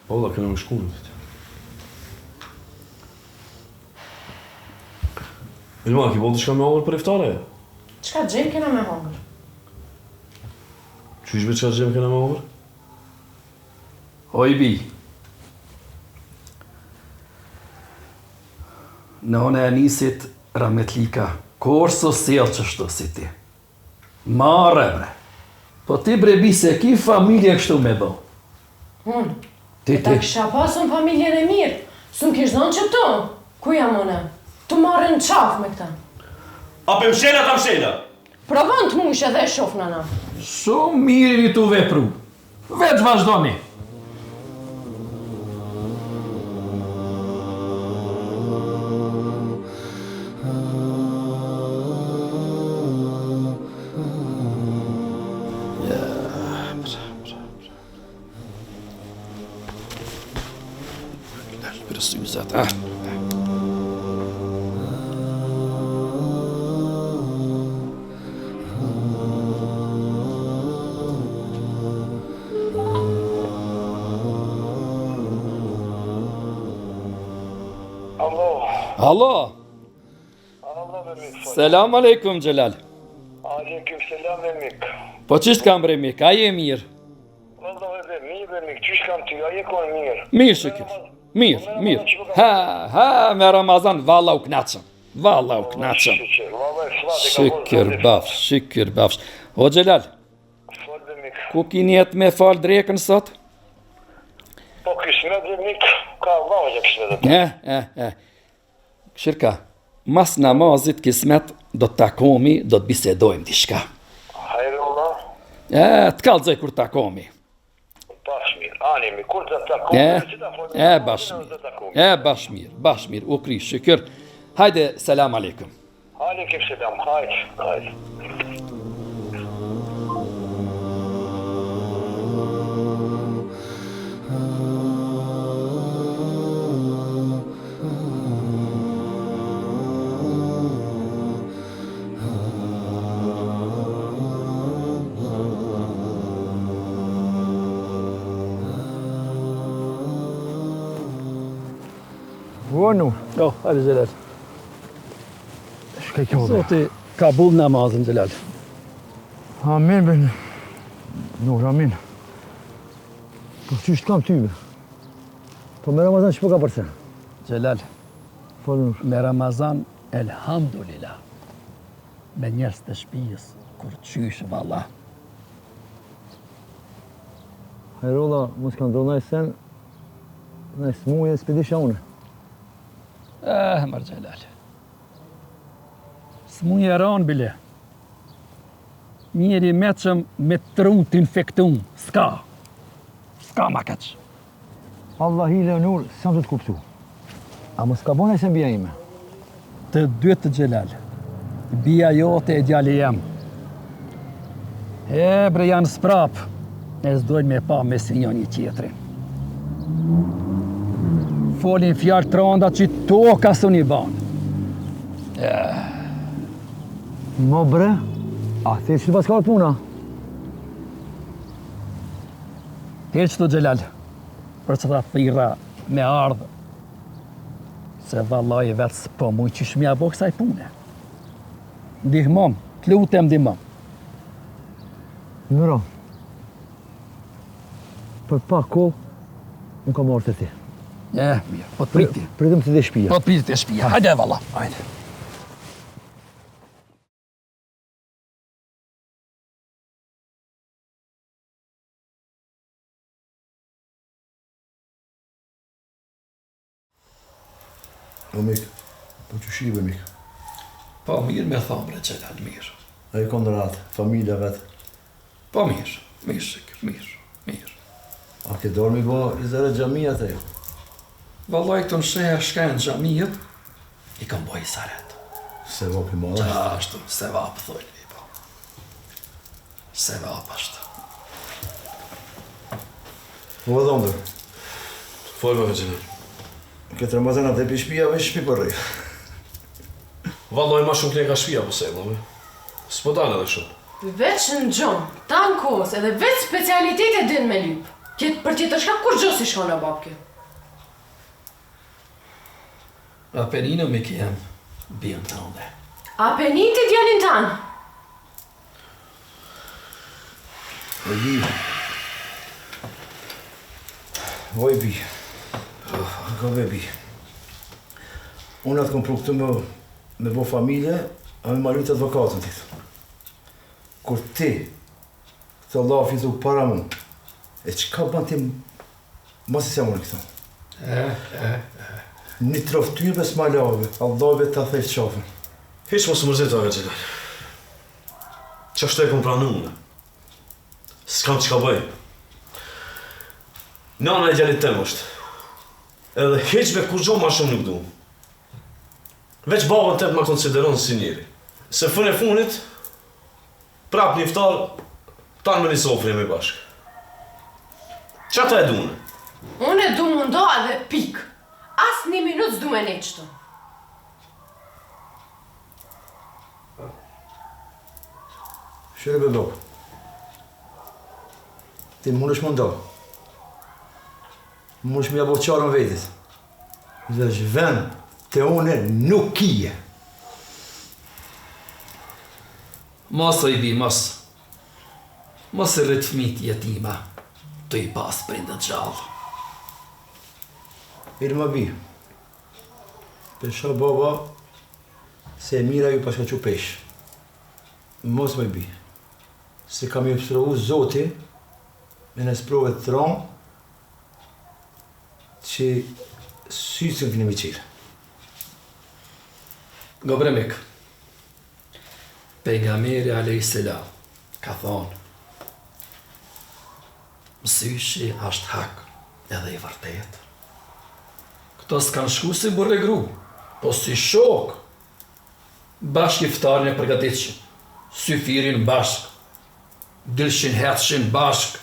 Po, da këna më shkunë. Ilma, ki bolë të shka me hongër për iftare? Qka gjem kena me hongër? Qyshbe qka gjem kena me hongër? O i bi. Nëna e nisit Rametlika, korso sjell qështu si ti. Mare, bre. Po ti bre bi se ki familje kështu me bo. Unë? Ta kisha pasun familjen e mirë. Su më kish dhënë që këto? Ku jam une? Tu marrën qaf me këta. A për mshela ta mshela? Provon të mush edhe e shof nëna. Shumë mirë një tu vepru. Veç vazhdoni. Alo. Selam aleikum Celal. Aleikum selam Mik. Po qështë kam bre Mik, a je mirë? Vallahi be mirë Mik, qysh kam ty, a je kon mirë? Mirë shikër, mirë. Ha, me Ramazan, valla u knaqëm. Shikër bafsh. O Celal, ku kini jetë me falë drekën sot? Po kismet dhe Mik, ka vazhë kismet dhe. Shirka, mas namazit kismet do të takomi, do të bisedojmë t'i Hajde Allah. Të kallëzoj kur takomi. Bashmir, animi, kur të takomi, Bashmir, u kri, shikër. Hajde, selam aleikum. Aleikum selam, hajde. Vonu. Hajde Celal. Shkaj kjo be. Zoti ka bull namazën Celal. Amin be. Nur, amin. Po qysh kam ty be? Po me Ramazan që po ka përse? Celal, Po Nur. me Ramazan, elhamdulillah. Me njerës të shpijës, kur qysh valla. Hajrolla, mos kanë do sen, nëjë smuje s'pidisha une. Mër Celal. S'muje e ranë bile. Njeri meqëm me trun t'infektun. Ska ma keq. Allah hile Nur, s'jam të kuptu. A mos ka bona se mbija ime. Të dytë Celal. Bia jote e djali jem. Bre janë sprap. E s'dojnë me pa me si një tjetrin. Folin fjalë të rënda që toka së një banë. Mo bre, a thirë që të paskarë puna? Thirë që të Celal, për që ta thira me ardhë, se vallaj vetë së po mujë që shmja bo kësaj pune. Ndihmom, të lutem ndihmom. Nëro, për pak kohë, unë ka marrë të ti. Mirë, po të priti. Pritëm të dhe shpia. Po të priti të shpia. Hajde valla. Hajde. O Mik, po që shive Mik? Po mirë me thamë bre Celal, mirë. A i kondorat, familja vetë? Po mirë shikër, mirë. A ke dormi bo i zere gjamija të jo? Vallaj këto në shëherë shkajnë gjamiët, i kam boj i saret. Se vop i madh është? Ashtu, se vap, thojnë i po. Se vap ashtu. Po vë dhondër. Folme me Celal. Këtë Ramazan atë e pi shpia, veç shpi për rejë. Vallaj ma shumë këne ka shpia po sejlove. S'po dalë edhe shumë. Veç në gjonë, ta në kohës, edhe veç specialitetet din me lypë. Për tjetër shka kur gjo si shkon e babke? Apeninë me kem bjën të ndë. Apenin të djalin tanë? Bi. Oj, Bi. Ka Bi. Unë atë kom pru këtu me bo familje, a me marit advokatën ti. Kur ti të lafi të para mu, e qka ban ti mos i se më në këto? Një troftybe s'ma lave, Allahve të thejt qafën. Hiç mos mërzit, aga Gjelal. Qa shtu e kom pranu unë? S'kam qka bëj. Nana e gjallit tem është. Edhe heqbe kur gjo ma shumë nuk du. Veç babën tem ma konsideron si njeri. Se fën e funit, prap një iftar, tanë me një sofri me bashkë. Qa ta e du në? Unë e du më nda edhe pik. As një minut s'du me ne qëto. Shere be babë. Ti mund është më nda. Mund është mja bo qarën vetit. Dhe është vend të une nuk kije. Mos o i bi, mos. Mos e rrit fmit jetima, të i pas prindët gjallë. Irë ma bi. Pesha baba, se e mira ju paska që pesh. Mos me bi. Se kam ju pësrohu zoti, me në sprove të tronë, që sytë të këni mi qirë. Gobremik, pejgamberi a.s. ka thonë, mësyshi është hak edhe i vërtet. Këto s'kan shku si burre gru, po si shok. Bashk iftarin e përgatitëshin, syfirin bashk, dilshin hetshin bashk,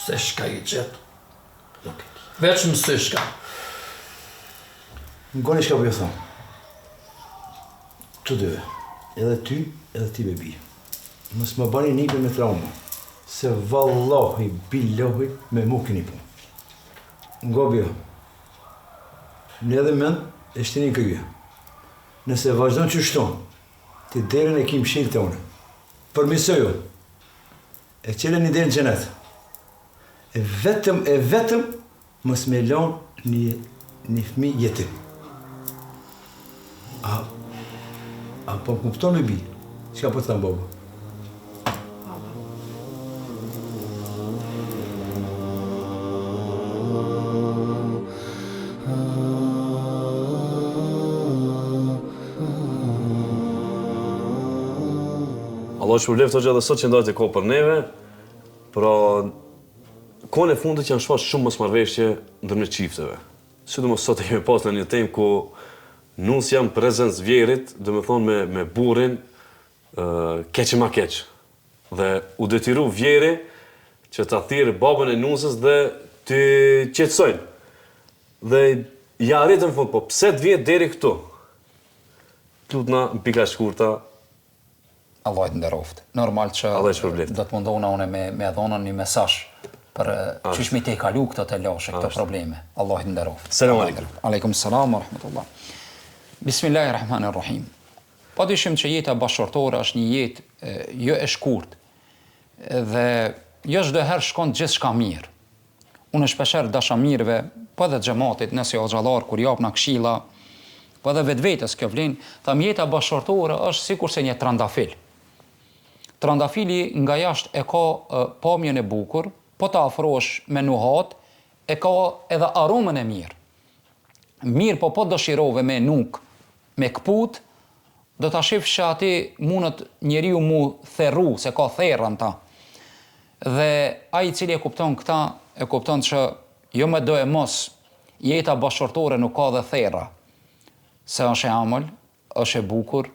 se shka i gjetë. Veç mësy shka. Ngoni shka për ju thonë. Të dyve, edhe ty, edhe ti bebi. Mës më bani nipe me trauma, se vallahi, billahi, me mu këni pun. Ngo bjo, në edhe mend, e shtini këgje. Nëse vazhdojnë që shtonë, ti derën e kim shirë të une. Përmisojo, e qele një derën gjenet. E vetëm, mës me lanë një fmi jetim. A po më kupton me bi? Qka po të thamë baba? Allah shpërblet të gjithë dhe sot që ndajt e ko për neve, pra kohën e fundit janë shfaq shumë mosmarrveshje ndërmjet çifteve. Sidomos sot e kemi pas në një temë ku nus jam prezencë vjerit, do të thonë me burrin keq ma keq. Dhe u detyru vjeri që ta thirrë babën e nusës dhe të qetësojnë. Dhe ja arritën fund, po pse të vjet deri këtu? Tutna në pika shkurta. Allah të nderoft. Normal që do të mundona une me dhonën një mesazh për qysh mi te i kalu këto të lashe, këto probleme. Allah të nderoft. Selam aleikum. Aleikum salam wa rahmatullah. Bismillahirrahmanirrahim. Pa dyshim që jeta bashkërtore është një jetë jo e shkurt dhe jo çdo herë shkon gjithçka mirë. Unë shpesher dasha mirëve, po edhe xhamatit, nëse o xhallar kur japna këshilla, po edhe vetvetes kjo vlen, tham jeta bashkërtore është sikur se një trandafil. Trandafili nga jashtë e ka pamjen e bukur, po ta afrosh me nuhat, e ka edhe aromën e mirë. Mirë, po dëshirove me nuk, me këput, do ta shifsh që ati mundet njeriu mu therru, se ka therrën ta. Dhe ai i cili e kupton këta, e kupton që jo me do e mos, jeta bashkërtore nuk ka dhe therra. Se është e amël, është e bukur,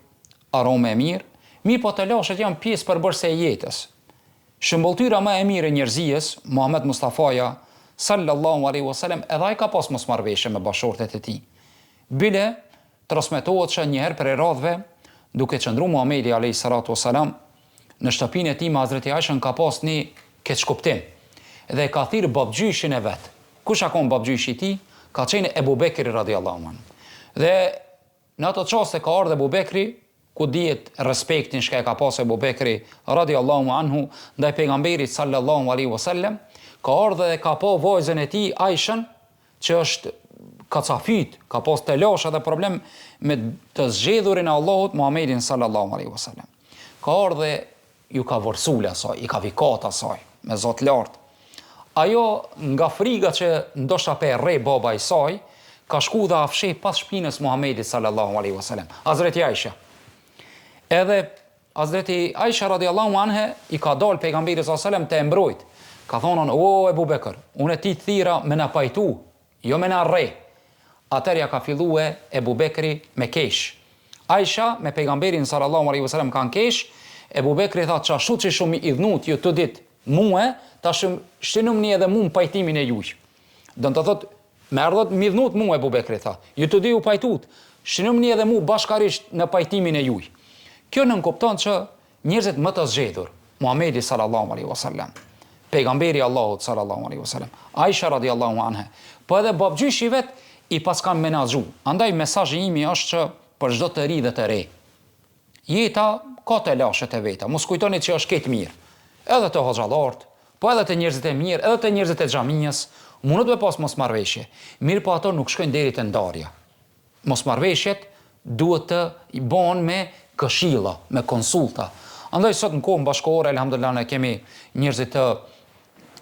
arome e mirë, mirë po të lashet janë pjesë përbërëse e jetës. Shëmbulltyra më e mirë e njerëzijës, Muhammed Mustafaja, sallallahu alaihi wasallam, edhe ai ka pas mosmarrveshje me bashortet e tij. Bile transmetohet që njëherë për e radhve, duke qëndru Muhamedi alaihi salatu wasalam, në shtëpinë e tij me Hazreti Aishën ka pas një keq kuptim. dhe ka thirë babgjyshin e vetë. Kush akon babgjyshi ti? Ka qenë Ebu Bekri radiallahu anhu. Dhe në ato qaste ka ardhe Ebu Bekri, ku dihet respektin shka e ka pas Ebu Bekri radiallahu anhu ndaj pejgamberit sallallahu alaihi wasallam, ka ardhe dhe ka pa vajzën e tij Aishën, që është ka cafit, ka pas të lasha dhe problem me të zgjedhurin e Allahut Muhammedin sallallahu alaihi wasallam. Ka ardhe ju ka vërsule asaj, i ka vikat asaj, me zot lartë. Ajo nga friga që ndoshta pe rre baba i saj, ka shku dhe afshe pas shpinës Muhammedit sallallahu alaihi wasallam, Hazreti Aisha. Edhe Hazreti Aisha radiallahu anhe i ka dal pejgamberit sallallahu alaihi wasallam të mbrojt. Ka thonon, o Ebu Bekër, unë ti të thira me na pajtu, jo me na rre. Atërja ka fillue Ebu Bekri me kesh. Aisha me pejgamberin sallallahu alaihi wasallam kanë kesh. Ebu Bekri tha, qa shu që shumë i idhnut ju të dit muë, ta shumë shtinum një edhe mu në pajtimin e juj. Dënë të thot, me ardhët mi idhnut muë, Ebu Bekri tha, ju të di u pajtut, shtinum një edhe mu bashkarisht në pajtimin e juj. Kjo nënkupton që njerëzit më të zgjedhur, Muhamedi sallallahu alaihi wasallam, pejgamberi Allahut sallallahu alaihi wasallam, Aisha radiallahu anha, po edhe babgjyshi vet i pas kanë menaxhu. Andaj mesazhi imi është që për çdo të ri dhe të re, jeta ka të lashet e veta, mos kujtoni që është ketë mirë, edhe të hoxhallartë, po edhe të njerëzit e mirë, edhe të njerëzit e xhaminjës, mundet me pas mosmarrveshje, mirë po ato nuk shkojnë deri te ndarja. Mosmarrveshjet duhet të i bën me këshilla, me konsulta. Andaj sot në kohën bashkëore, elhamdulillah, ne kemi njerëzit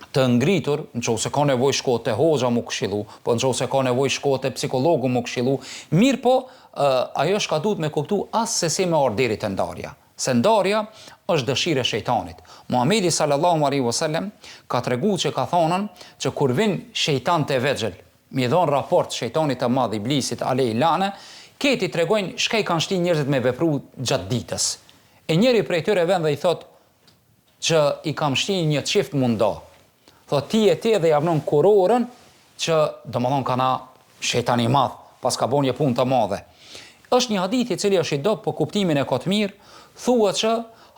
të ngritur, nëse ka nevojë shkohet te hoxha mu këshillu, po nëse ka nevojë shkohet te psikologu mu këshillu, mirë po ajo shka duhet me kuptu as se si me ardh deri te ndarja. Se ndarja është dëshirë e shejtanit. Muhamedi sallallahu alaihi wasallam ka treguar që ka thonën që kur vin shejtan të vegjël, mi dhon raport shejtanit të madh iblisit alej lane, këti tregojnë shka i kanë shti njerëzit me vepru gjatë ditës. E njeri prej tyre vend dhe i thot që i kam shti një çift munda. Thot ti e ti dhe javnon kurorën që domethënë kana shejtani i madh, pas ka bon një punë të madhe. Është një hadith i cili është i dobët, po kuptimin e ka të mirë, thuhet që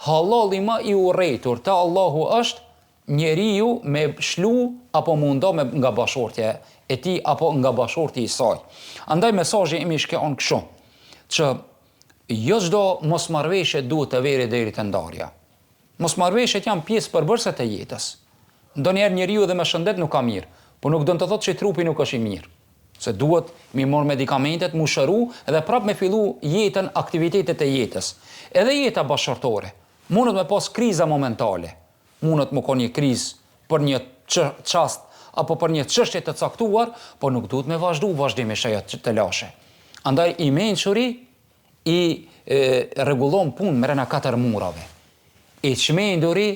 halali më i urrëtur te Allahu është njeriu me shlu apo mundo me nga bashortja e tij apo nga bashorti i saj. Andaj mesazhi im i shkon kështu, që jo çdo mosmarrveshje duhet të veri deri te ndarja. Mosmarrveshjet janë pjesë përbërëse të jetës. Ndonjëherë njeriu dhe me shëndet nuk ka mirë, por nuk do të thotë që trupi nuk është i mirë. Se duhet mi marr medikamentet, mu shëru edhe prap me fillu jetën, aktivitetet e jetës. Edhe jeta bashkërtore, mundet me pas kriza momentale, mundet me ka një krizë për një çast apo për një çështje të caktuar, por nuk duhet me vazhdu vazhdimisht ajo të lashe. Andaj i mençuri i rregullon punë me rena 4 murave. I çmenduri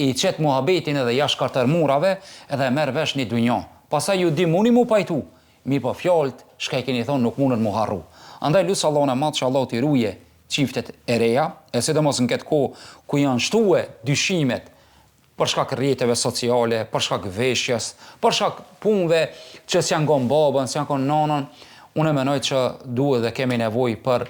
i qet muhabetin edhe jashtë 4 murave edhe merr vesh një dynjë. Pastaj ju di muni mu pajtu, mi po fjallët, shka i keni thonë nuk mundën mu harru. Andaj lusë Allah në matë që Allah t'i ruje qiftet e reja, e sidomos në këtë kohë ku janë shtue dyshimet për shkak rrjeteve sociale, për shkak veshjes, për shkak punëve që s'janë gon babën, s'janë gon nanën, unë menoj që duhet dhe kemi nevojë për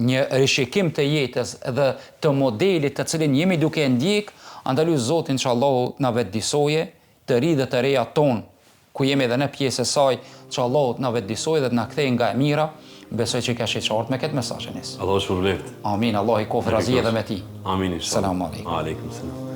një rishikim të jetës dhe të modelit të cilin jemi duke ndjek, andaj lusë Zotin që Allah na vetë disoje, të ri dhe të reja tonë, ku jemi edhe në pjesë e saj, që Allah na vetë disoj dhe të na kthej nga e mira, besoj që ka qartë me këtë mesazhin. Allah shpërbleft. Amin, Allah i kofë razi edhe me ti. Amin. Selam aleikum. Aleikum selam.